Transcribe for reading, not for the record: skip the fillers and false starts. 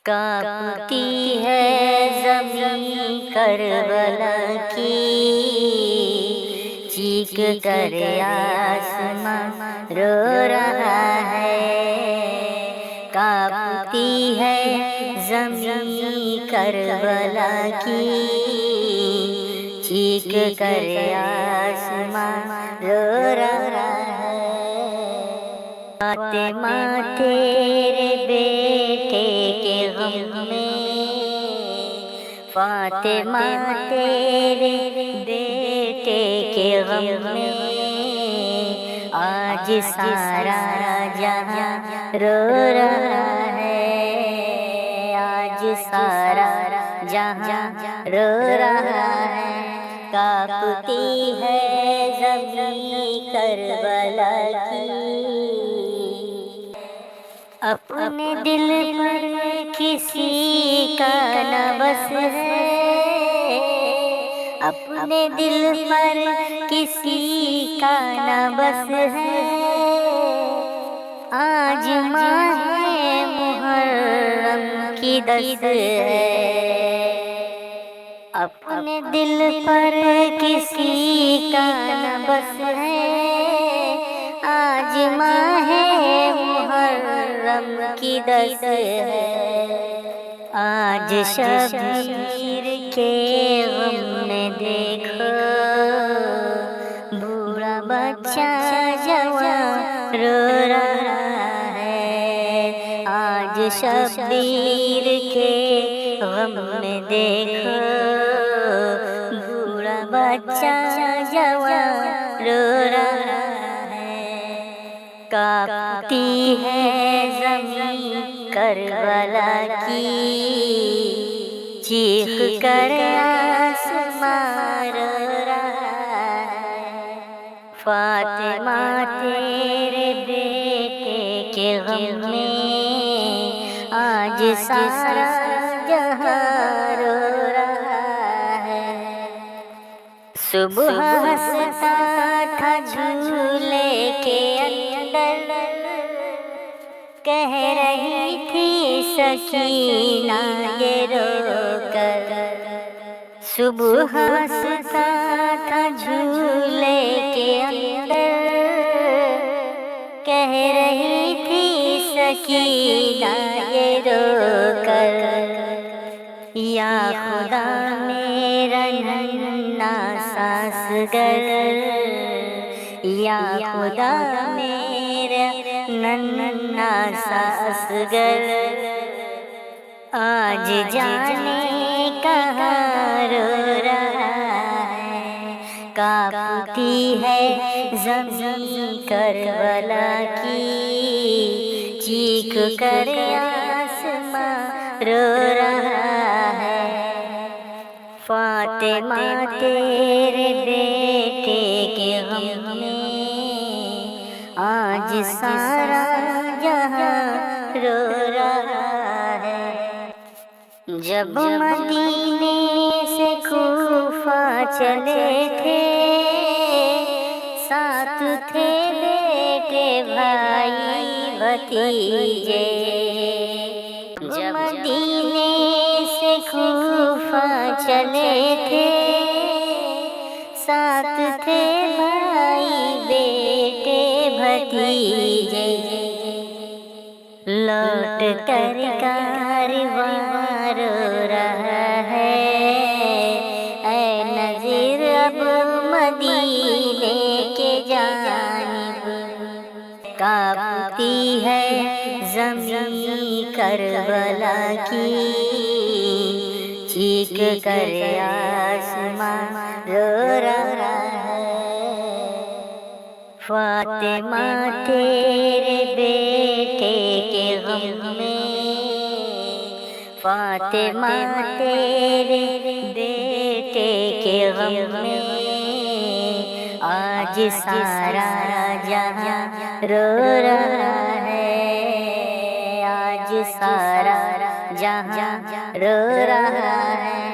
کانپتی ہے زمین کربلا کی، چیخ کر آسمان رو رہا ہے۔ کانپتی ہے زمین کربلا کی، چیخ کر آسمان رو رہا ہے۔ فاطمہ تیرے بیٹے کے غم میں، فاطمہ تیرے بیٹے کے غم میں، آج سارا جہاں رو رہا ہے، آج سارا جہاں رو رہا ہے۔ کانپتی ہے زمین کربلا کی، اپنے دل پر کسی کا نہ بس ہے، اپنے دل پر کسی کا نہ بس ہے۔ آج ماہ محرم کی دست ہے، اپنے دل پر کسی کا نہ بس ہے۔ آج ماہ محرم کی دست ہے، آج شبیر کے غم میں دیکھو، بوڑھا بچہ جوان رو رہا ہے۔ آج شبیر کے غم میں دیکھو، بوڑھا بچہ جوان رو رہا ہے۔ کانپتی ہے زمین کربلا کی، چیخ کر آسمان رو رہا ہے۔ فاطمہ تیرے بیٹے کے غم میں، آج سارا جہاں رو رہا ہے۔ صبح ہنستا تھا جھولے کے اندر، کہہ رہی تھی سکینہ یہ رو کر۔ صبح ہنستا تھا جھولے کے اندر، کہہ رہی تھی سکینہ یہ رو کر۔ یا خدا میرا ننھا ساسگر، یا خدا میرا ننھا ساسگر، آج جانے کہاں رو رہا ہے۔ کانپتی ہے زمین کربلا کی، چیخ کر آسمان رو رہا ہے۔ فاطمہ تیرے بیٹے کے غم میں، آج سارا جہاں رو رہا ہے۔ جب مدینے سے کوفہ چلے تھے، ساتھ تھے بیٹے بھائی بھتیجے۔ جب مدینے سے کوفہ چلے تھے، ساتھ تھے بھائی بیٹے بھتیجے۔ لوٹ کر کارواں رو رہا ہے، اے نذیر اب مدینے کے جانب۔ کانپتی ہے زمین کربلا کی، چیخ کر آسمان رو رہا ہے۔ فاطمہ تیرے بیٹے کے غم میں، فاطمہ تیرے بیٹے کے غم میں، آج سارا جہاں رو رہا ہے، آج سارا جہاں رو رہا ہے۔